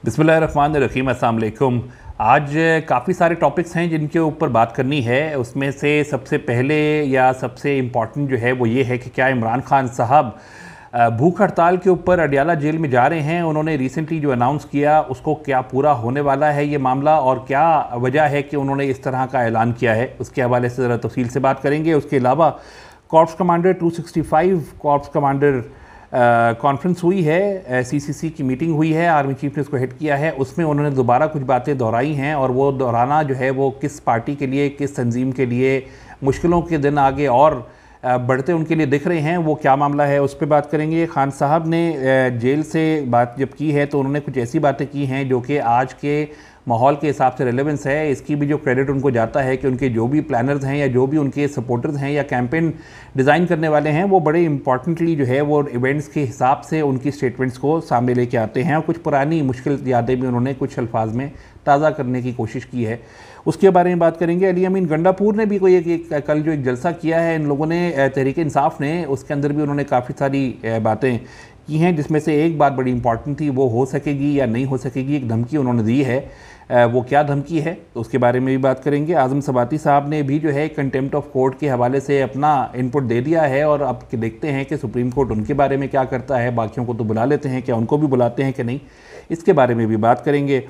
बिस्मिल्लाहिर्रहमानिर्रहीम, अस्सलाम वालेकुम। आज काफ़ी सारे टॉपिक्स हैं जिनके ऊपर बात करनी है। उसमें से सबसे पहले या सबसे इम्पॉर्टेंट जो है वो ये है कि क्या इमरान खान साहब भूख हड़ताल के ऊपर अडियाला जेल में जा रहे हैं। उन्होंने रिसेंटली जो अनाउंस किया उसको क्या पूरा होने वाला है ये मामला, और क्या वजह है कि उन्होंने इस तरह का ऐलान किया है, उसके हवाले से ज़रा तफसील से बात करेंगे। उसके अलावा corps commander 265 corps commander conference हुई है, सीसीसी की मीटिंग हुई है, आर्मी चीफ ने उसको हेड किया है। उसमें उन्होंने दोबारा कुछ बातें दोहराई हैं, और वो दोहराना जो है वो किस पार्टी के लिए, किस तंजीम के लिए मुश्किलों के दिन आगे और बढ़ते उनके लिए दिख रहे हैं, वो क्या मामला है उस पर बात करेंगे। खान साहब ने जेल से बात जब की है तो उन्होंने कुछ ऐसी बातें की हैं जो कि आज के माहौल के हिसाब से रेलेवेंस है। इसकी भी जो क्रेडिट उनको जाता है कि उनके जो भी प्लानर्स हैं या जो भी उनके सपोर्टर्स हैं या कैंपेन डिज़ाइन करने वाले हैं, वो बड़े इंपॉर्टेंटली जो है वो इवेंट्स के हिसाब से उनकी स्टेटमेंट्स को सामने लेके आते हैं, और कुछ पुरानी मुश्किल यादें भी उन्होंने कुछ अल्फाज में ताज़ा करने की कोशिश की है, उसके बारे में बात करेंगे। अली अमीन गंडापुर ने भी कोई कल जो एक जलसा किया है इन लोगों ने, तहरीक इंसाफ ने, उसके अंदर भी उन्होंने काफ़ी सारी बातें की हैं, जिसमें से एक बात बड़ी इंपॉर्टेंट थी, वो हो सकेगी या नहीं हो सकेगी, एक धमकी उन्होंने दी है। वो क्या धमकी है तो उसके बारे में भी बात करेंगे। आज़म सबाती साहब ने भी जो है कंटेम्प्ट ऑफ कोर्ट के हवाले से अपना इनपुट दे दिया है, और अब देखते हैं कि सुप्रीम कोर्ट उनके बारे में क्या करता है। बाकियों को तो बुला लेते हैं, क्या उनको भी बुलाते हैं कि नहीं, इसके बारे में भी बात करेंगे।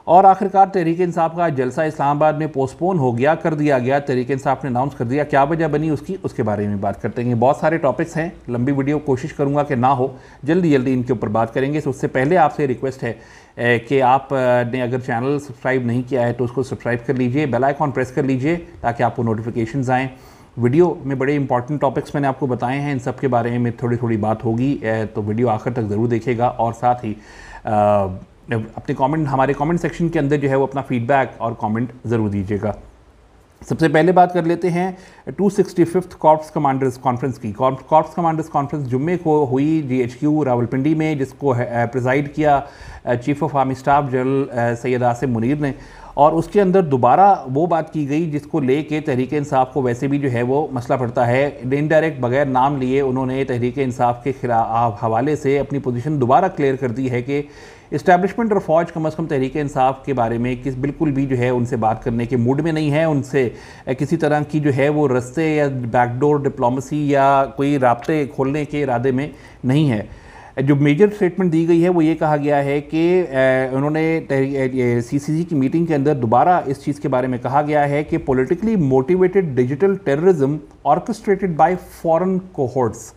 और आखिरकार तहरीक इंसाफ का जलसा इस्लामाबाद में पोस्टपोन हो गया, कर दिया गया, तहरीक इंसाफ ने अनाउंस कर दिया, क्या वजह बनी उसकी, उसके बारे में बात करते हैं। बहुत सारे टॉपिक्स हैं, लंबी वीडियो कोशिश करूंगा कि ना हो, जल्दी जल्दी इनके ऊपर बात करेंगे। तो उससे पहले आपसे रिक्वेस्ट है कि आप ने अगर चैनल सब्सक्राइब नहीं किया है तो उसको सब्सक्राइब कर लीजिए, बेल आइकॉन प्रेस कर लीजिए ताकि आपको नोटिफिकेशंस आएँ। वीडियो में बड़े इंपॉर्टेंट टॉपिक्स मैंने आपको बताए हैं, इन सब के बारे में थोड़ी थोड़ी बात होगी, तो वीडियो आखिर तक ज़रूर देखिएगा। और साथ ही अपने कमेंट, हमारे कमेंट सेक्शन के अंदर जो है वो अपना फीडबैक और कमेंट ज़रूर दीजिएगा। सबसे पहले बात कर लेते हैं 265th कॉर्प्स कमांडर्स कॉन्फ्रेंस की। कॉर्प्स कमांडर्स कॉन्फ्रेंस जुम्मे को हुई GHQ रावलपिंडी में, जिसको प्रिजाइड किया chief of army staff general Syed Asim Munir ने। और उसके अंदर दोबारा वो बात की गई जिसको लेके तहरीक इंसाफ को वैसे भी जो है वो मसला पड़ता है। इनडायरेक्ट बगैर नाम लिए उन्होंने तहरीक इंसाफ के हवाले से अपनी पोजीशन दोबारा क्लियर कर दी है कि इस्टेब्लिशमेंट और फौज कम अज़ कम तहरीक इंसाफ के बारे में बिल्कुल भी जो है उनसे बात करने के मूड में नहीं है, उनसे किसी तरह की जो है वो रस्ते या बैकडोर डिप्लोमेसी या कोई राब्ते खोलने के इरादे में नहीं है। जो मेजर स्टेटमेंट दी गई है वो ये कहा गया है कि उन्होंने CCC की मीटिंग के अंदर दोबारा इस चीज़ के बारे में कहा गया है कि politically motivated digital terrorism orchestrated bye foreign cohorts,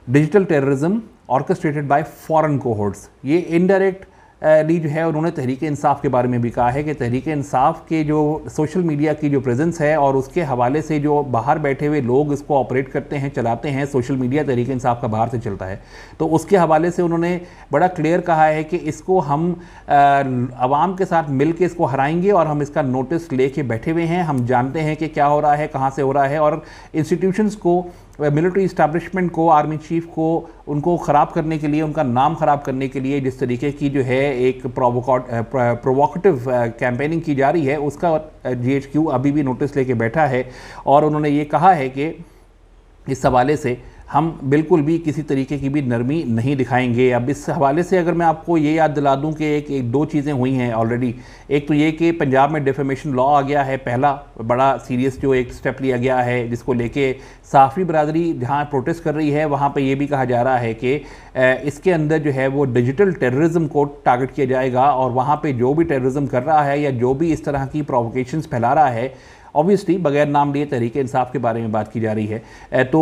digital terrorism orchestrated bye foreign cohorts, ये इनडायरेक्ट जो है उन्होंने तहरीक इंसाफ के बारे में भी कहा है कि तहरीक इंसाफ के जो सोशल मीडिया की जो प्रेजेंस है और उसके हवाले से जो बाहर बैठे हुए लोग इसको ऑपरेट करते हैं, चलाते हैं, सोशल मीडिया तहरीक इंसाफ का बाहर से चलता है, तो उसके हवाले से उन्होंने बड़ा क्लियर कहा है कि इसको हम आवाम के साथ मिल के इसको हराएंगे, और हम इसका नोटिस लेके बैठे हुए हैं। हम जानते हैं कि क्या हो रहा है, कहाँ से हो रहा है, और इंस्टीट्यूशंस को, मिलिट्री इस्टेब्लिशमेंट को, आर्मी चीफ को, उनको ख़राब करने के लिए, उनका नाम ख़राब करने के लिए जिस तरीके की जो है एक प्रोवोकेटिव कैंपेनिंग की जा रही है, उसका GHQ अभी भी नोटिस लेके बैठा है। और उन्होंने ये कहा है कि इस हवाले से हम बिल्कुल भी किसी तरीके की भी नरमी नहीं दिखाएंगे। अब इस हवाले से अगर मैं आपको ये याद दिला दूं कि एक दो चीज़ें हुई हैं ऑलरेडी। एक तो ये कि पंजाब में डिफेमेशन लॉ आ गया है, पहला बड़ा सीरियस जो एक स्टेप लिया गया है, जिसको लेके साफ़ी बरादरी जहाँ प्रोटेस्ट कर रही है वहाँ पे ये भी कहा जा रहा है कि इसके अंदर जो है वो डिजिटल टेररिज्म को टारगेट किया जाएगा, और वहाँ पर जो भी टेररिज्म कर रहा है या जो भी इस तरह की प्रोवोकेशंस फैला रहा है, ऑब्वियसली बगैर नाम लिए तहरीक इंसाफ के बारे में बात की जा रही है, तो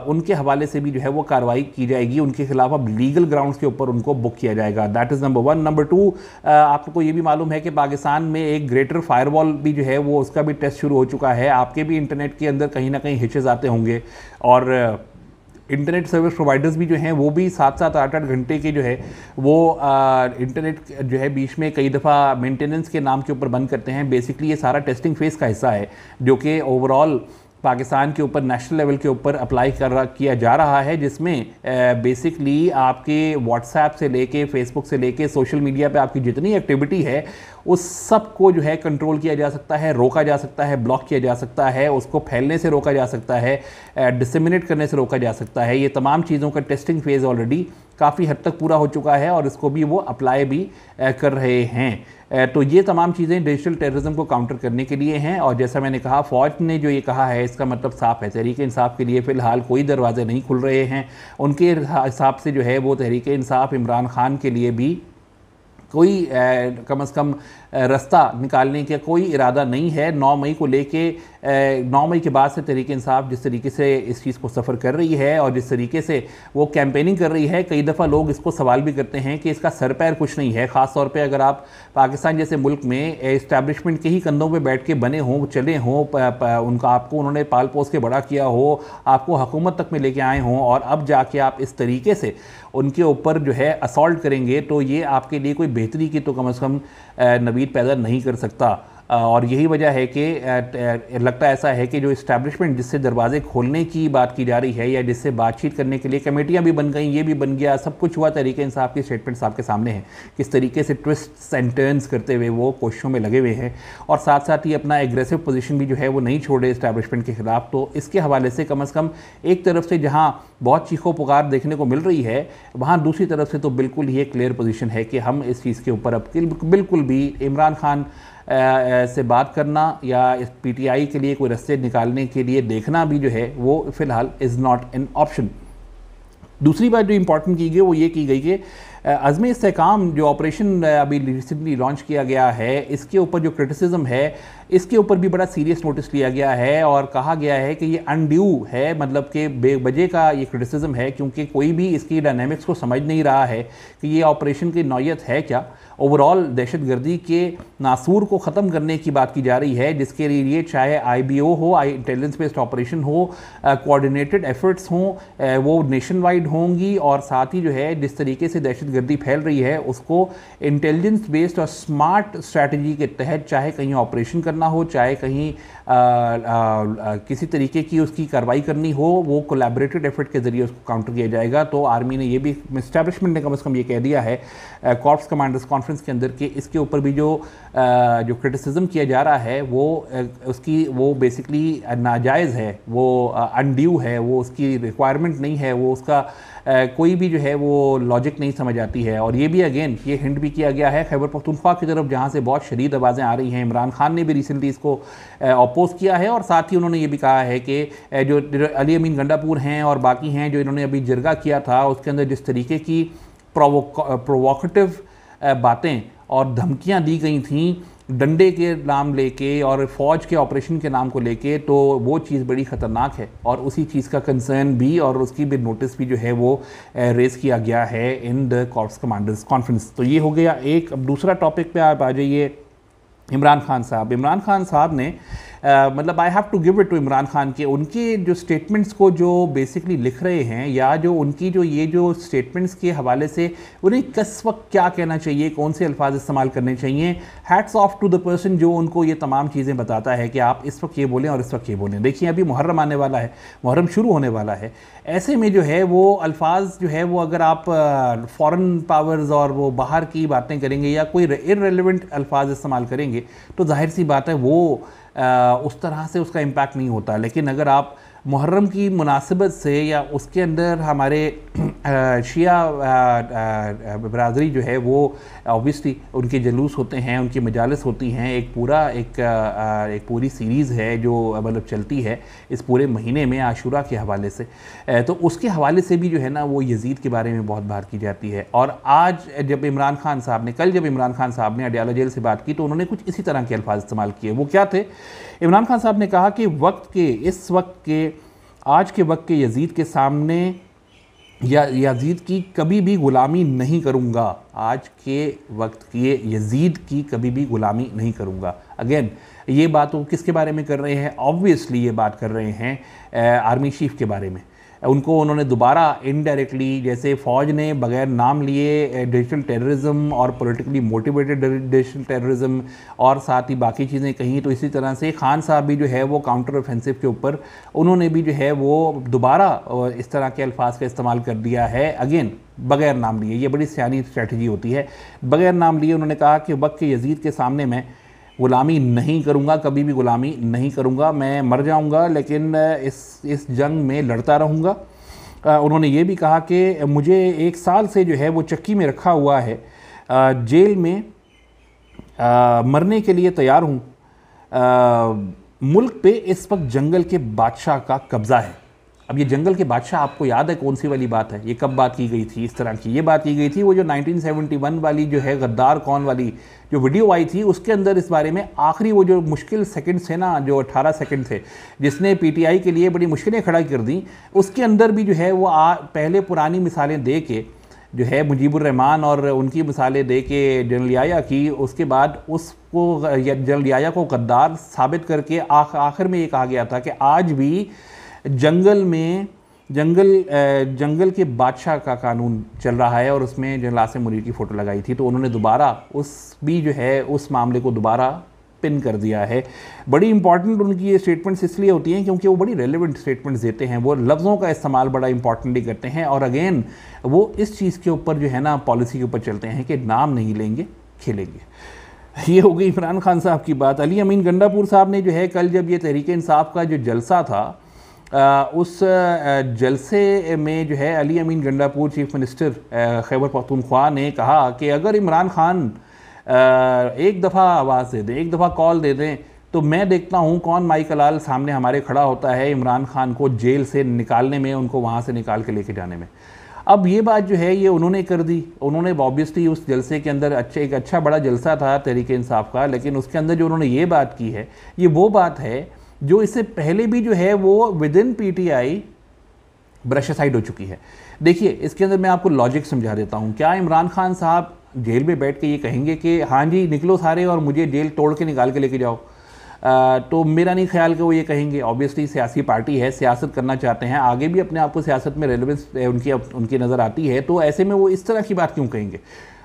उनके हवाले से भी जो है वो कार्रवाई की जाएगी, उनके खिलाफ अब लीगल ग्राउंड्स के ऊपर उनको बुक किया जाएगा। That is number 1। नंबर 2, आपको ये भी मालूम है कि पाकिस्तान में एक ग्रेटर फायरवॉल भी जो है वो उसका भी टेस्ट शुरू हो चुका है। आपके भी इंटरनेट के अंदर कहीं ना कहीं हिचेस आते होंगे, और इंटरनेट सर्विस प्रोवाइडर्स भी जो हैं वो भी 7-7, 8-8 घंटे के जो है वो इंटरनेट जो है बीच में कई दफ़ा मेंटेनेंस के नाम के ऊपर बंद करते हैं। बेसिकली ये सारा टेस्टिंग फेज़ का हिस्सा है, जो कि ओवरऑल पाकिस्तान के ऊपर नेशनल लेवल के ऊपर अप्लाई किया जा रहा है, जिसमें बेसिकली आपके व्हाट्सएप से लेके, फेसबुक से लेके, सोशल मीडिया पे आपकी जितनी एक्टिविटी है उस सब को जो है कंट्रोल किया जा सकता है, रोका जा सकता है, ब्लॉक किया जा सकता है, उसको फैलने से रोका जा सकता है, डिसेमिनेट करने से रोका जा सकता है। ये तमाम चीज़ों का टेस्टिंग फेज़ ऑलरेडी काफ़ी हद तक पूरा हो चुका है और इसको भी वो अप्लाई भी कर रहे हैं। तो ये तमाम चीज़ें डिजिटल टेररिज्म को काउंटर करने के लिए हैं। और जैसा मैंने कहा, फ़ौज ने जो ये कहा है इसका मतलब साफ है, तहरीक इंसाफ के लिए फ़िलहाल कोई दरवाजे नहीं खुल रहे हैं। उनके हिसाब से जो है वो तहरीक इंसाफ इमरान खान के लिए भी कोई कम से कम रास्ता निकालने का कोई इरादा नहीं है। 9 मई को लेके 9 मई के बाद से तहरीक इंसाफ जिस तरीके से इस चीज़ को सफ़र कर रही है और जिस तरीके से वो कैंपेनिंग कर रही है, कई दफ़ा लोग इसको सवाल भी करते हैं कि इसका सर पैर कुछ नहीं है। ख़ास तौर पे अगर आप पाकिस्तान जैसे मुल्क में इस्टेब्लिशमेंट के ही कंधों पे बैठ के बने हों, चले हों, उनका आपको उन्होंने पाल पोस के बड़ा किया हो, आपको हुकूमत तक में लेके आए हों और अब जाके आप इस तरीके से उनके ऊपर जो है असॉल्ट करेंगे, तो ये आपके लिए कोई बेहतरी की तो कम से कम नवीद पैदा नहीं कर सकता। और यही वजह है कि लगता ऐसा है कि जो इस्टेब्लिशमेंट जिससे दरवाजे खोलने की बात की जा रही है या जिससे बातचीत करने के लिए कमेटियां भी बन गई, ये भी बन गया, सब कुछ हुआ, तहरीक इंसाफ की स्टेटमेंट्स आपके सामने हैं किस तरीके से ट्विस्ट एंड टर्न्स करते हुए वो कोशिशों में लगे हुए हैं और साथ साथ ही अपना एग्रेसिव पोजीशन भी जो है वो नहीं छोड़े इस्टेब्लिशमेंट के खिलाफ। तो इसके हवाले से कम एक तरफ से जहाँ बहुत चीखों पुकार देखने को मिल रही है, वहाँ दूसरी तरफ से तो बिल्कुल ही एक क्लियर पोजीशन है कि हम इस चीज़ के ऊपर अब बिल्कुल भी इमरान खान से बात करना या इस पीटीआई के लिए कोई रास्ते निकालने के लिए देखना भी जो है वो फ़िलहाल इज़ नॉट एन ऑप्शन। दूसरी बात जो इम्पोर्टेंट की गई वो ये की गई कि अज़्म इस्तेहकाम जो ऑपरेशन अभी रिसेंटली लॉन्च किया गया है, इसके ऊपर जो क्रिटिसिज्म है इसके ऊपर भी बड़ा सीरियस नोटिस लिया गया है और कहा गया है कि ये अनड्यू है, मतलब कि बेवजह का ये क्रिटिसिज्म है क्योंकि कोई भी इसकी डायनामिक्स को समझ नहीं रहा है कि ये ऑपरेशन की नौयत है क्या। ओवरऑल दहशतगर्दी के नासूर को ख़त्म करने की बात की जा रही है, जिसके लिए चाहे IBO हो, इंटेलिजेंस बेस्ड ऑपरेशन हो, कोऑर्डिनेटेड एफर्ट्स हों, वो नेशन वाइड होंगी और साथ ही जो है जिस तरीके से दहशतगर्दी फैल रही है उसको इंटेलिजेंस बेस्ड और स्मार्ट स्ट्रैटेजी के तहत चाहे कहीं ऑपरेशन करना हो, चाहे कहीं किसी तरीके की उसकी कार्रवाई करनी हो, वो कोलैबोरेटेड एफर्ट के ज़रिए उसको काउंटर किया जाएगा। तो आर्मी ने ये भी, इस्टेब्लिशमेंट ने कम से कम ये कह दिया है कॉर्प्स कमांडर्स कॉन्फ्रेंस के अंदर कि इसके ऊपर भी जो क्रिटिसिज्म किया जा रहा है वो उसकी वो बेसिकली नाजायज़ है, वो अनड्यू है, वो उसकी रिक्वायरमेंट नहीं है, वो उसका कोई भी जो है वो लॉजिक नहीं समझ आती है। और ये भी अगेन ये हिंट भी किया गया है खैबर पख्तूनख्वा की तरफ, जहाँ से बहुत शदीद आवाज़ें आ रही हैं। इमरान खान ने भी रिसेंटली इसको अपोज किया है और साथ ही उन्होंने ये भी कहा है कि जो अली अमीन गंडापुर हैं और बाकी हैं जो इन्होंने अभी जिरगा किया था, उसके अंदर जिस तरीके की प्रोवोकेटिव बातें और धमकियां दी गई थीं डंडे के नाम लेके और फ़ौज के ऑपरेशन के नाम को लेके, तो वो चीज़ बड़ी ख़तरनाक है और उसी चीज़ का कंसर्न भी और उसकी भी नोटिस भी जो है वो रेज़ किया गया है in the corps commanders conference. तो ये हो गया एक। अब दूसरा टॉपिक पे आप आ जाइए, इमरान खान साहब। इमरान खान साहब ने मतलब I have to give it to Imran Khan के उनके जो स्टेटमेंट्स को जो बेसिकली लिख रहे हैं या जो उनकी जो ये जो स्टेटमेंट्स के हवाले से उन्हें किस वक्त क्या कहना चाहिए, कौन से अल्फाज इस्तेमाल करने चाहिए, hats off to the person जो उनको ये तमाम चीज़ें बताता है कि आप इस वक्त ये बोलें और इस वक्त ये बोलें। देखिए अभी मुहर्रम आने वाला है, मुहर्रम शुरू होने वाला है, ऐसे में जो है वो अल्फाज जो है वो अगर आप फॉरेन पावर्स और वो बाहर की बातें करेंगे या कोई इररेलेवेंट अल्फाज इस्तेमाल करेंगे तो जाहिर सी बात है वो उस तरह से उसका इम्पैक्ट नहीं होता। लेकिन अगर आप मुहर्रम की मुनासिबत से या उसके अंदर हमारे शिया बरादरी जो है वो ऑब्वियसली उनके जलूस होते हैं, उनकी मजालिस होती हैं, एक पूरी सीरीज़ है जो मतलब चलती है इस पूरे महीने में आशूरा के हवाले से, तो उसके हवाले से भी जो है ना वो यजीद के बारे में बहुत बात की जाती है। और आज जब इमरान खान साहब ने कल जब इमरान खान साहब ने अडयाला जेल से बात की तो उन्होंने कुछ इसी तरह के अल्फाज इस्तेमाल किए। वो क्या थे? इमरान खान साहब ने कहा कि आज के वक्त के यजीद के सामने या यजीद की कभी भी ग़ुलामी नहीं करूँगा, आज के वक्त के यजीद की कभी भी ग़ुलामी नहीं करूँगा। अगेन ये बात वो किसके बारे में कर रहे हैं? ऑब्वियसली ये बात कर रहे हैं आर्मी चीफ के बारे में। उनको उन्होंने दोबारा इनडायरेक्टली, जैसे फ़ौज ने बगैर नाम लिए डिजिटल टेररिज्म और पॉलिटिकली मोटिवेटेड डिजिटल टेररिज्म और साथ ही बाकी चीज़ें कहीं, तो इसी तरह से खान साहब भी जो है वो काउंटर ऑफेंसिव के ऊपर उन्होंने भी जो है वो दोबारा इस तरह के अल्फाज का इस्तेमाल कर दिया है, अगेन बगैर नाम लिए। ये बड़ी सियानी स्ट्रैटेजी होती है। बगैर नाम लिए उन्होंने कहा कि वक्त के यजीद के सामने मैं ग़ुलामी नहीं करूँगा, कभी भी ग़ुलामी नहीं करूँगा, मैं मर जाऊँगा लेकिन इस जंग में लड़ता रहूँगा उन्होंने ये भी कहा कि मुझे 1 साल से जो है वो चक्की में रखा हुआ है, जेल में मरने के लिए तैयार हूँ। मुल्क पे इस वक्त जंगल के बादशाह का कब्ज़ा है। अब ये जंगल के बादशाह आपको याद है कौन सी वाली बात है? ये कब बात की गई थी इस तरह की? ये बात की गई थी वो जो 1971 वाली जो है गद्दार कौन वाली जो वीडियो आई थी, उसके अंदर इस बारे में आखिरी वो जो मुश्किल सेकंड्स थे ना, जो 18 सेकंड थे, जिसने पीटीआई के लिए बड़ी मुश्किलें खड़ा कर दी, उसके अंदर भी जो है वो पहले पुरानी मिसालें दे के जो है मुजीबुर रहमान और उनकी मिसालें दे के जनरल याया की, उसके बाद उसको जनरल याया को गद्दार साबित करके आखिर में ये कहा गया था कि आज भी जंगल में जंगल के बादशाह का कानून चल रहा है, और उसमें जनरल आसिम मुनीर की फ़ोटो लगाई थी। तो उन्होंने दोबारा जो है उस मामले को दोबारा पिन कर दिया है। बड़ी इंपॉर्टेंट उनकी ये स्टेटमेंट्स इसलिए होती हैं क्योंकि वो बड़ी रेलेवेंट स्टेटमेंट्स देते हैं, वो लफ्ज़ों का इस्तेमाल बड़ा इंपॉर्टेंटली करते हैं, और अगेन वो इस चीज़ के ऊपर जो है ना पॉलिसी के ऊपर चलते हैं कि नाम नहीं लेंगे, खेलेंगे। ये हो गई इमरान खान साहब की बात। अली अमीन गंडापुर साहब ने जो है कल जब ये तहरीक इंसाफ का जो जलसा था, उस जलसे में जो है अली अमीन गंडापुर चीफ मिनिस्टर खैबर पख्तूनख्वा ने कहा कि अगर इमरान खान एक दफ़ा आवाज़ दे दें, एक दफ़ा कॉल दे दें, तो मैं देखता हूँ कौन माइक लाल सामने हमारे खड़ा होता है इमरान खान को जेल से निकालने में, उनको वहाँ से निकाल के लेके जाने में। अब ये बात जो है ये उन्होंने कर दी। उन्होंने ऑब्वियसली उस जलसे के अंदर एक अच्छा बड़ा जलसा था तहरीक इंसाफ का, लेकिन उसके अंदर जो उन्होंने ये बात की है, ये वो बात है जो इससे पहले भी जो है वो with in PTI brush side हो चुकी है। देखिए इसके अंदर मैं आपको लॉजिक समझा देता हूँ। क्या इमरान खान साहब जेल में बैठ के ये कहेंगे कि हाँ जी निकलो सारे और मुझे जेल तोड़ के निकाल के लेके जाओ? तो मेरा नहीं ख्याल कि वो ये कहेंगे। ऑब्वियसली सियासी पार्टी है, सियासत करना चाहते हैं, आगे भी अपने आप को सियासत में रेलेवेंस उनकी नज़र आती है, तो ऐसे में वो इस तरह की बात क्यों कहेंगे?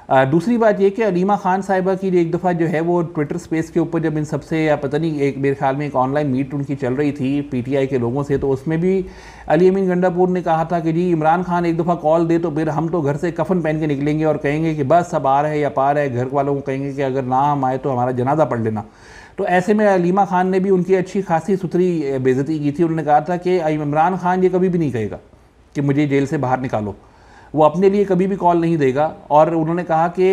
दूसरी बात ये कि अलीमा खान साहिबा की एक दफ़ा जो है वो ट्विटर स्पेस के ऊपर जब इन सबसे या पता नहीं एक मेरे ख्याल में एक ऑनलाइन मीट उनकी चल रही थी पीटीआई के लोगों से, तो उसमें भी अली अमीन गंडापुर ने कहा था कि जी इमरान खान एक दफ़ा कॉल दे तो फिर हम तो घर से कफन पहन के निकलेंगे और कहेंगे कि बस अब आ रहे या पा रहे, घर वालों को कहेंगे कि अगर ना हम आए तो हमारा जनाजा पढ़ लेना। तो ऐसे में अलीमा खान ने भी उनकी अच्छी खासी सुथरी बेइज्जती की थी। उन्होंने कहा था कि इमरान खान ये कभी भी नहीं कहेगा कि मुझे जेल से बाहर निकालो, वो अपने लिए कभी भी कॉल नहीं देगा। और उन्होंने कहा कि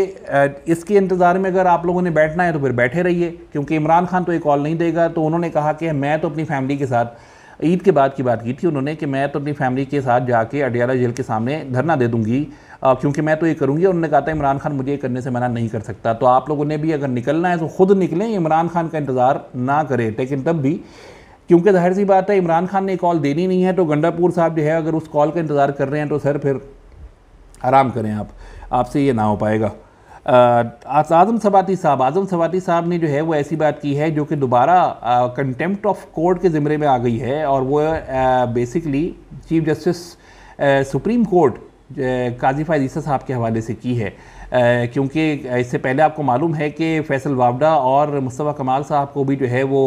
इसके इंतज़ार में अगर आप लोगों ने बैठना है तो फिर बैठे रहिए, क्योंकि इमरान खान तो ये कॉल नहीं देगा। तो उन्होंने कहा कि मैं तो अपनी फैमिली के साथ ईद के बाद की बात की थी उन्होंने कि मैं तो अपनी फैमिली के साथ जाके अडियाला जेल के सामने धरना दे दूंगी, क्योंकि मैं तो ये करूंगी। उन्होंने कहा था इमरान खान मुझे ये करने से मना नहीं कर सकता। तो आप लोगों ने भी अगर निकलना है तो खुद निकलें, इमरान खान का इंतज़ार ना करें। लेकिन तब भी क्योंकि जाहिर सी बात है इमरान खान ने कॉल देनी नहीं है, तो गंडापुर साहब जो है अगर उस कॉल का इंतज़ार कर रहे हैं तो सर फिर आराम करें आप, आपसे ये ना हो पाएगा। आज़म सवाती साहब ने जो है वो ऐसी बात की है जो कि दोबारा कंटेम्प्ट ऑफ कोर्ट के ज़िम्मे में आ गई है, और वो basically chief justice supreme court Qazi Faez Isa sahab के हवाले से की है। क्योंकि इससे पहले आपको मालूम है कि फैसल वावडा और मुस्तफ़ा कमाल साहब को भी जो है वो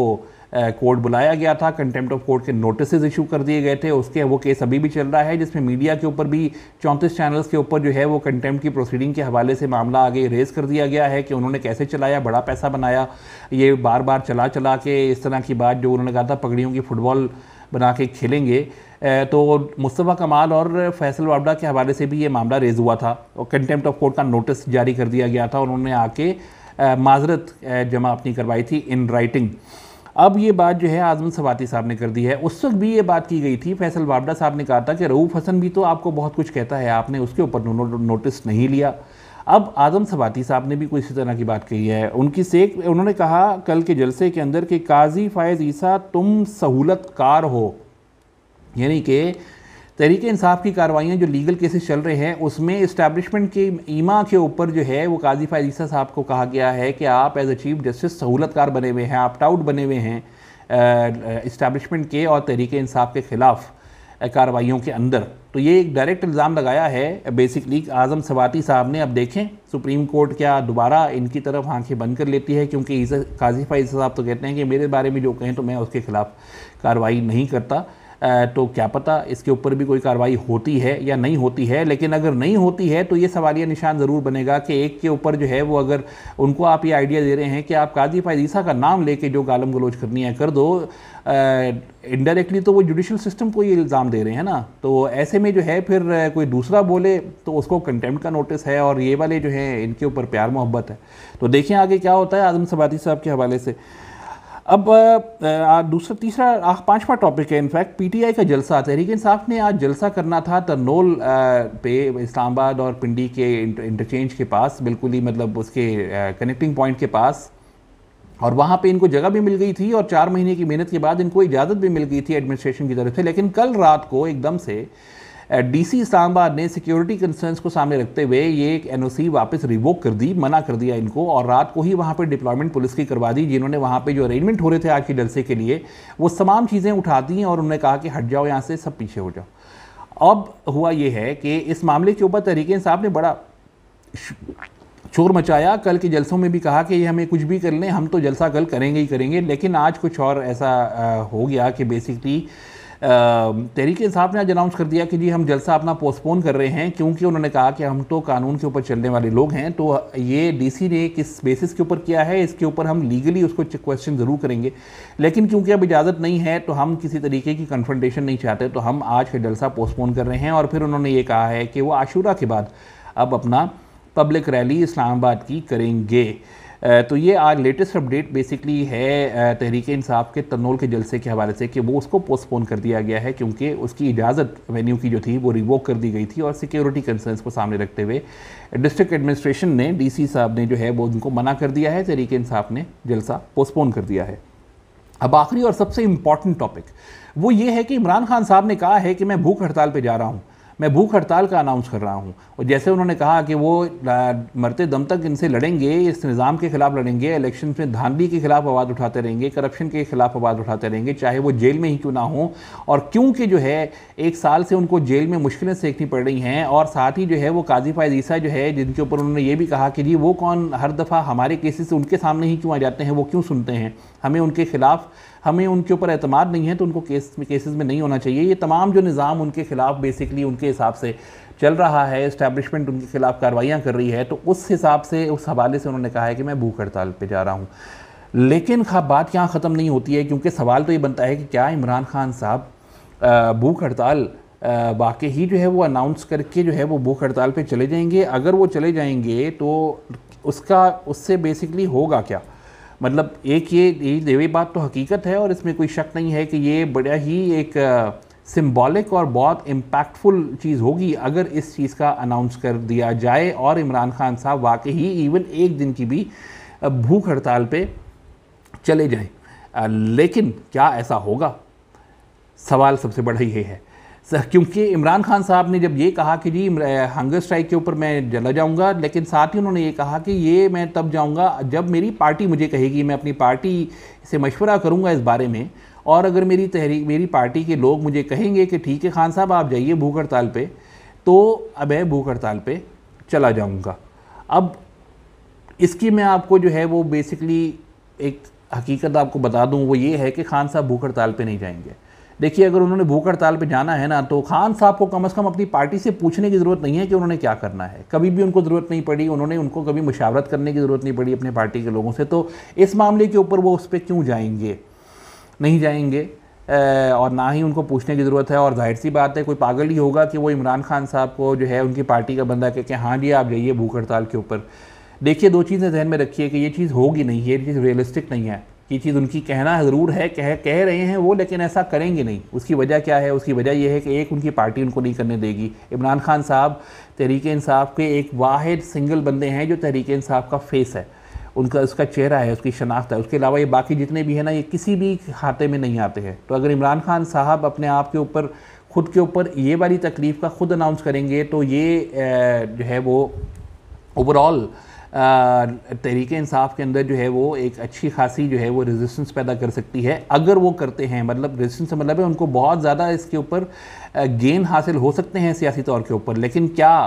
कोर्ट बुलाया गया था, कंटेम्प्ट ऑफ कोर्ट के नोटिस इशू कर दिए गए थे। उसके वो केस अभी भी चल रहा है, जिसमें मीडिया के ऊपर भी 34 चैनल्स के ऊपर जो है वो कंटेम्प्ट की प्रोसीडिंग के हवाले से मामला आगे रेज़ कर दिया गया है कि उन्होंने कैसे चलाया, बड़ा पैसा बनाया, ये बार बार चला के इस तरह की बात जो उन्होंने कहा था पगड़ियों की फुटबॉल बना के खेलेंगे। तो मुस्तफ़ा कमाल और फैसल वावडा के हवाले से भी ये मामला रेज़ हुआ था और कंटेम्प्ट ऑफ कोर्ट का नोटिस जारी कर दिया गया था। उन्होंने आके माजरत जमा अपनी करवाई थी इन राइटिंग। अब ये बात जो है आज़म सवाती साहब ने कर दी है। उस वक्त भी ये बात की गई थी, फैसल वावडा साहब ने कहा था कि रऊफ़ हसन भी तो आपको बहुत कुछ कहता है, आपने उसके ऊपर नोटिस नहीं लिया। अब आज़म सवाती साहब ने भी कोई इसी तरह की बात कही है। उन्होंने कहा कल के जलसे के अंदर कि काजी फ़ायज़ ईसा तुम सहूलतकार हो, यानी कि तहरीक इंसाफ की कार्रवाइयाँ जो लीगल केसेस चल रहे हैं उसमें इस्टेब्लिशमेंट के ईमा के ऊपर जो है वो काजी फ़ायज़ ईसा साहब को कहा गया है कि आप एज ए चीफ जस्टिस सहूलतकार बने हुए हैं, ऑप्ट आउट बने हुए हैं इस्टेब्लिशमेंट के और तहरीक इंसाफ के ख़िलाफ़ कार्रवाइयों के अंदर। तो ये एक डायरेक्ट इल्ज़ाम लगाया है बेसिकली आज़म सवाती साहब ने। अब देखें सुप्रीम कोर्ट क्या दोबारा इनकी तरफ आंखें बंद कर लेती है, क्योंकि काजी फ़ायज़ साहब तो कहते हैं कि मेरे बारे में जो कहें तो मैं उसके ख़िलाफ़ कार्रवाई नहीं करता। तो क्या पता इसके ऊपर भी कोई कार्रवाई होती है या नहीं होती है। लेकिन अगर नहीं होती है तो ये सवालिया निशान ज़रूर बनेगा कि एक के ऊपर जो है वो, अगर उनको आप ये आइडिया दे रहे हैं कि आप काजी फायद ईसा का नाम लेके जो गालम गलोच करनी है कर दो, इनडायरेक्टली तो वो जुडिशल सिस्टम को ये इल्ज़ाम दे रहे हैं ना। तो ऐसे में जो है फिर कोई दूसरा बोले तो उसको कंटेम्प्ट का नोटिस है, और ये वाले जो हैं इनके ऊपर प्यार मोहब्बत है। तो देखें आगे क्या होता है आज़म सबाती साहब के हवाले से। अब दूसरा तीसरा पांचवा टॉपिक है इनफैक्ट पीटीआई का जलसा। तहरीक इंसाफ ने आज जलसा करना था तरनोल पे, इस्लामाबाद और पिंडी के इंटरचेंज के पास, बिल्कुल ही मतलब उसके कनेक्टिंग पॉइंट के पास, और वहाँ पे इनको जगह भी मिल गई थी और 4 महीने की मेहनत के बाद इनको इजाज़त भी मिल गई थी एडमिनिस्ट्रेशन की तरफ से। लेकिन कल रात को एकदम से डीसी इस्लामाबाद ने सिक्योरिटी कंसर्न्स को सामने रखते हुए ये एक एनओसी वापस रिवोक कर दी, मना कर दिया इनको, और रात को ही वहाँ पे डिप्लॉयमेंट पुलिस की करवा दी, जिन्होंने वहाँ पे जो अरेंजमेंट हो रहे थे आज के जलसे के लिए वो तमाम चीज़ें उठा दी और उन्होंने कहा कि हट जाओ यहाँ से, सब पीछे हो जाओ। अब हुआ ये है कि इस मामले के ऊपर तहरीक इंसाफ ने बड़ा शोर मचाया। कल के जलसों में भी कहा कि ये हमें कुछ भी कर लें, हम तो जलसा कल करेंगे ही करेंगे। लेकिन आज कुछ और ऐसा हो गया कि बेसिकली तहरीक इंसाफ ने आज अनाउंस कर दिया कि जी हम जलसा अपना पोस्टपोन कर रहे हैं, क्योंकि उन्होंने कहा कि हम तो कानून के ऊपर चलने वाले लोग हैं। तो ये डीसी ने किस बेसिस के ऊपर किया है इसके ऊपर हम लीगली उसको क्वेश्चन ज़रूर करेंगे, लेकिन क्योंकि अब इजाज़त नहीं है तो हम किसी तरीके की कन्फ्रंटेशन नहीं चाहते, तो हम आज का जलसा पोस्टपोन कर रहे हैं। और फिर उन्होंने ये कहा है कि वो आशूरा के बाद अब अपना पब्लिक रैली इस्लामाबाद की करेंगे। तो ये आज लेटेस्ट अपडेट बेसिकली है तहरीक इंसाफ के तरनोल के जलसे के हवाले से कि वो उसको पोस्टपोन कर दिया गया है, क्योंकि उसकी इजाज़त वेन्यू की जो थी वो रिवोक कर दी गई थी, और सिक्योरिटी कंसर्न्स को सामने रखते हुए डिस्ट्रिक्ट एडमिनिस्ट्रेशन ने, डीसी साहब ने जो है वो उनको मना कर दिया है। तहरीक इंसाफ ने जलसा पोस्टपोन कर दिया है। अब आखिरी और सबसे इम्पॉर्टेंट टॉपिक वो ये है कि इमरान खान साहब ने कहा है कि मैं भूख हड़ताल पर जा रहा हूँ, मैं भूख हड़ताल का अनाउंस कर रहा हूँ। और जैसे उन्होंने कहा कि वो मरते दम तक इनसे लड़ेंगे, इस निज़ाम के ख़िलाफ़ लड़ेंगे, इलेक्शन में धांधली के ख़िलाफ़ आवाज़ उठाते रहेंगे, करप्शन के ख़िलाफ़ आवाज़ उठाते रहेंगे, चाहे वो जेल में ही क्यों ना हो। और क्योंकि जो है 1 साल से उनको जेल में मुश्किलें सेकनी पड़ रही हैं, और साथ ही जो है वो काजी फायद ईसा जो है, जिनके ऊपर उन्होंने ये भी कहा कि जी वो कौन हर दफ़ा हमारे केसेस उनके सामने ही क्यों आ जाते हैं, वो क्यों सुनते हैं, हमें उनके ख़िलाफ़, हमें उनके ऊपर एतमाद नहीं है तो उनको केसेस में नहीं होना चाहिए। ये तमाम जो निज़ाम उनके ख़िलाफ़ बेसिकली उनके हिसाब से चल रहा है, इस्टेब्लिशमेंट उनके खिलाफ कार्रवाइयाँ कर रही है, तो उस हिसाब से, उस हवाले से उन्होंने कहा है कि मैं भूख हड़ताल पे जा रहा हूँ। लेकिन बात यहाँ ख़त्म नहीं होती है, क्योंकि सवाल तो ये बनता है कि क्या इमरान खान साहब भूख हड़ताल वाकई ही जो है वो अनाउंस करके जो है वो भूख हड़ताल पे चले जाएंगे। अगर वो चले जाएंगे तो उससे बेसिकली होगा क्या, मतलब एक ये बात तो हकीकत है और इसमें कोई शक नहीं है कि ये बड़ा ही एक सिंबॉलिक और बहुत इम्पैक्टफुल चीज़ होगी अगर इस चीज़ का अनाउंस कर दिया जाए और इमरान खान साहब वाकई ही इवन एक दिन की भी भूख हड़ताल पे चले जाएं। लेकिन क्या ऐसा होगा, सवाल सबसे बड़ा ये है, क्योंकि इमरान खान साहब ने जब ये कहा कि जी हंगर स्ट्राइक के ऊपर मैं चला जाऊंगा, लेकिन साथ ही उन्होंने ये कहा कि ये मैं तब जाऊंगा जब मेरी पार्टी मुझे कहेगी, मैं अपनी पार्टी से मशवरा करूंगा इस बारे में, और अगर मेरी पार्टी के लोग मुझे कहेंगे कि ठीक है खान साहब आप जाइए भूख हड़ताल पे, तो अब मैं भूख हड़ताल पे चला जाऊंगा। अब इसकी मैं आपको जो है वो बेसिकली एक हकीकत आपको बता दूं, वो ये है कि खान साहब भूख हड़ताल पे नहीं जाएंगे। देखिए, अगर उन्होंने भूख हड़ताल पे जाना है ना, तो खान साहब को कम से कम अपनी पार्टी से पूछने की ज़रूरत नहीं है कि उन्होंने क्या करना है। कभी भी उनको ज़रूरत नहीं पड़ी, उनको कभी मुशावरत करने की ज़रूरत नहीं पड़ी अपने पार्टी के लोगों से। तो इस मामले के ऊपर वो उस पर क्यों जाएंगे, नहीं जाएंगे, और ना ही उनको पूछने की ज़रूरत है। और जाहिर सी बात है कोई पागल ही होगा कि वो इमरान खान साहब को जो है उनकी पार्टी का बंदा कह के हाँ जी आप जाइए भूख हड़ताल के ऊपर। देखिए, 2 चीज़ें ध्यान में रखिए कि ये चीज़ होगी नहीं, ये चीज़ रियलिस्टिक नहीं है। ये चीज़ उनकी कहना ज़रूर है, कह रहे हैं वो, लेकिन ऐसा करेंगे नहीं। उसकी वजह क्या है? उसकी वजह यह है कि एक, उनकी पार्टी उनको नहीं करने देगी। इमरान खान साहब तहरीक इंसाफ के एक वाहिद सिंगल बंदे हैं जो तहरीक इंसाफ का फेस है, उसका चेहरा है, उसकी शनाख्त है। उसके अलावा ये बाकी जितने भी हैं ना, ये किसी भी खाते में नहीं आते हैं। तो अगर इमरान खान साहब अपने आप के ऊपर, खुद के ऊपर ये वाली तकलीफ़ का खुद अनाउंस करेंगे, तो ये जो है वो ओवरऑल तहरीक इंसाफ के अंदर जो है वो एक अच्छी खासी जो है वो रेजिस्टेंस पैदा कर सकती है अगर वो करते हैं। मतलब रेजिस्टेंस से मतलब है उनको बहुत ज़्यादा इसके ऊपर गेन हासिल हो सकते हैं सियासी तौर के ऊपर। लेकिन क्या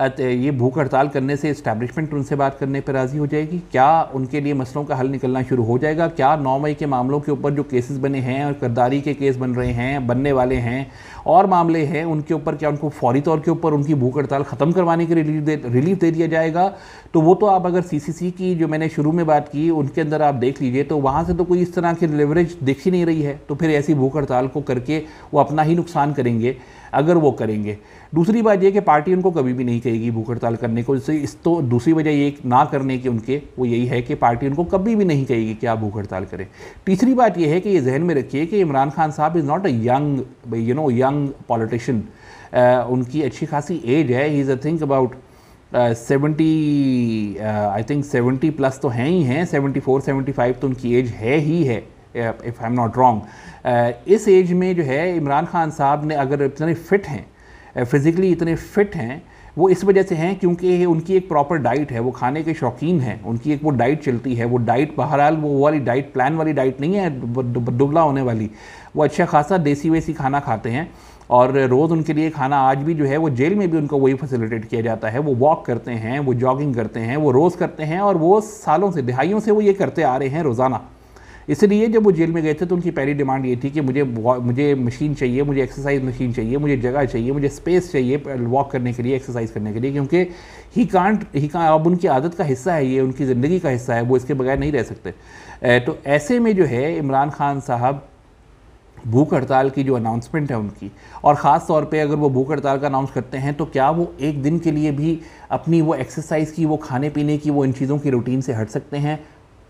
ये भूख हड़ताल करने से इस्टेब्लिशमेंट उनसे बात करने पर राज़ी हो जाएगी? क्या उनके लिए मसलों का हल निकलना शुरू हो जाएगा? क्या 9 मई के मामलों के ऊपर जो केसेस बने हैं और गद्दारी के केस बन रहे हैं, बनने वाले हैं और मामले हैं, उनके ऊपर क्या उनको फौरी तौर के ऊपर उनकी भूख हड़ताल ख़त्म करवाने के रिलीफ दे दिया जाएगा? तो वो तो आप अगर CCC की जो मैंने शुरू में बात की उनके अंदर आप देख लीजिए, तो वहाँ से तो कोई इस तरह की लेवरेज दिख ही नहीं रही है। तो फिर ऐसी भूख हड़ताल को करके वो अपना ही नुकसान करेंगे अगर वो करेंगे। दूसरी बात ये कि पार्टी उनको कभी भी नहीं कहेगी भूख हड़ताल करने को। इस तो दूसरी वजह ये ना करने की उनके वो यही है कि पार्टी उनको कभी भी नहीं कहेगी कि आप भूख हड़ताल करें। तीसरी बात ये है कि ये जहन में रखिए कि इमरान खान साहब is not a young politician. उनकी अच्छी खासी एज है। He is think about 70 I think 70 plus तो हैं ही हैं, 74-75 तो उनकी एज है ही है, if I am not wrong. इस एज में जो है इमरान खान साहब ने अगर इतने फिट हैं, फिज़िकली इतने फिट हैं, वो इस वजह से हैं क्योंकि उनकी एक प्रॉपर डाइट है, वो खाने के शौकीन हैं, उनकी एक वो डाइट चलती है। वो डाइट बहरहाल वो वाली डाइट प्लान वाली डाइट नहीं है दुबला होने वाली। वो अच्छा खासा देसी वेसी खाना खाते हैं और रोज़ उनके लिए खाना आज भी जो है वो जेल में भी उनको वही फैसिलिटेट किया जाता है। वो वॉक करते हैं, वो जॉगिंग करते हैं, वो रोज़ करते हैं और वो सालों से, दिहाइयों से वो ये करते आ रहे हैं रोज़ाना। इसलिए जब वो जेल में गए थे तो उनकी पहली डिमांड ये थी कि मुझे मशीन चाहिए, मुझे एक्सरसाइज मशीन चाहिए, मुझे जगह चाहिए, मुझे स्पेस चाहिए वॉक करने के लिए, एक्सरसाइज करने के लिए, क्योंकि ही कांट अब उनकी आदत का हिस्सा है, ये उनकी ज़िंदगी का हिस्सा है, वो इसके बगैर नहीं रह सकते। तो ऐसे में जो है इमरान खान साहब भूख हड़ताल की जो अनाउंसमेंट है उनकी, और ख़ास तौर पे अगर वो भूख हड़ताल का अनाउंस करते हैं तो क्या वो एक दिन के लिए भी अपनी वो एक्सरसाइज की, वो खाने पीने की, वो इन चीज़ों की रूटीन से हट सकते हैं?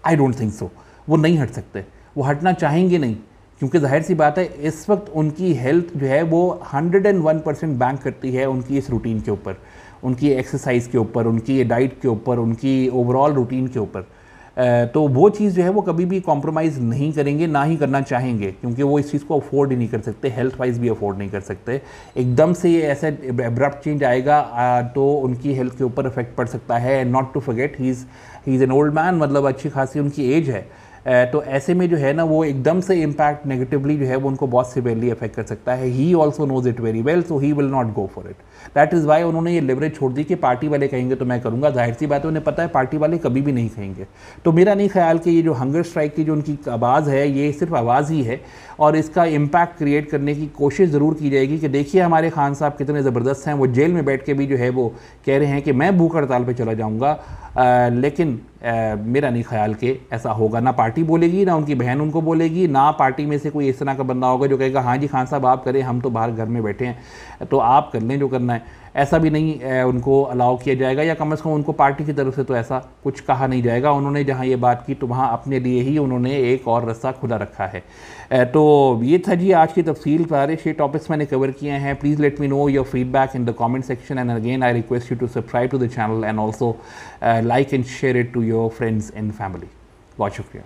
I don't think so. वो नहीं हट सकते, वो हटना चाहेंगे नहीं, क्योंकि जाहिर सी बात है इस वक्त उनकी हेल्थ जो है वो 101% बैंक करती है उनकी इस रूटीन के ऊपर, उनकी एक्सरसाइज के ऊपर, उनकी डाइट के ऊपर, उनकी ओवरऑल रूटीन के ऊपर। तो वो चीज़ जो है वो कभी भी कॉम्प्रोमाइज़ नहीं करेंगे, ना ही करना चाहेंगे, क्योंकि वो इस चीज़ को अफोर्ड ही नहीं कर सकते, हेल्थ वाइज भी अफोर्ड नहीं कर सकते। एकदम से ये ऐसा एब्रप्ट चेंज आएगा तो उनकी हेल्थ के ऊपर इफेक्ट पड़ सकता है। Not to forget he is an old man, मतलब अच्छी खासी उनकी एज है। तो ऐसे में जो है ना वो एकदम से इम्पैक्ट नेगेटिवली जो है वो उनको बहुत सिवियरली अफेक्ट कर सकता है। He also knows it very well, so he will not go for it. That is why उन्होंने ये लेवरेज छोड़ दी कि पार्टी वाले कहेंगे तो मैं करूँगा। जाहिर सी बात है उन्हें पता है पार्टी वाले कभी भी नहीं कहेंगे। तो मेरा नहीं ख्याल कि ये जो हंगर स्ट्राइक की जो उनकी आवाज़ है ये सिर्फ आवाज़ ही है, और इसका इम्पैक्ट क्रिएट करने की कोशिश ज़रूर की जाएगी कि देखिए हमारे खान साहब कितने ज़बरदस्त हैं। वो जेल में बैठ के भी जो है वो कह रहे हैं कि मैं भूख हड़ताल पर चला जाऊँगा, लेकिन मेरा नहीं ख्याल कि ऐसा होगा। ना पार्टी बोलेगी, ना उनकी बहन उनको बोलेगी, ना पार्टी में से कोई इस तरह का बंदा होगा जो कहेगा हाँ जी खान साहब आप करें, हम तो बाहर घर में बैठे हैं तो आप कर लें जो करना है। ऐसा भी नहीं उनको अलाउ किया जाएगा, या कम से कम उनको पार्टी की तरफ से तो ऐसा कुछ कहा नहीं जाएगा। उन्होंने जहाँ ये बात की तो वहाँ अपने लिए ही उन्होंने एक और रास्ता खुला रखा है। तो ये था जी आज की तफसील। सारे 6 टॉपिक्स मैंने कवर किए हैं। Please let me know your feedback in the comment section, and again I request you to subscribe to the channel and also like and share it to your friends and family. बहुत शुक्रिया।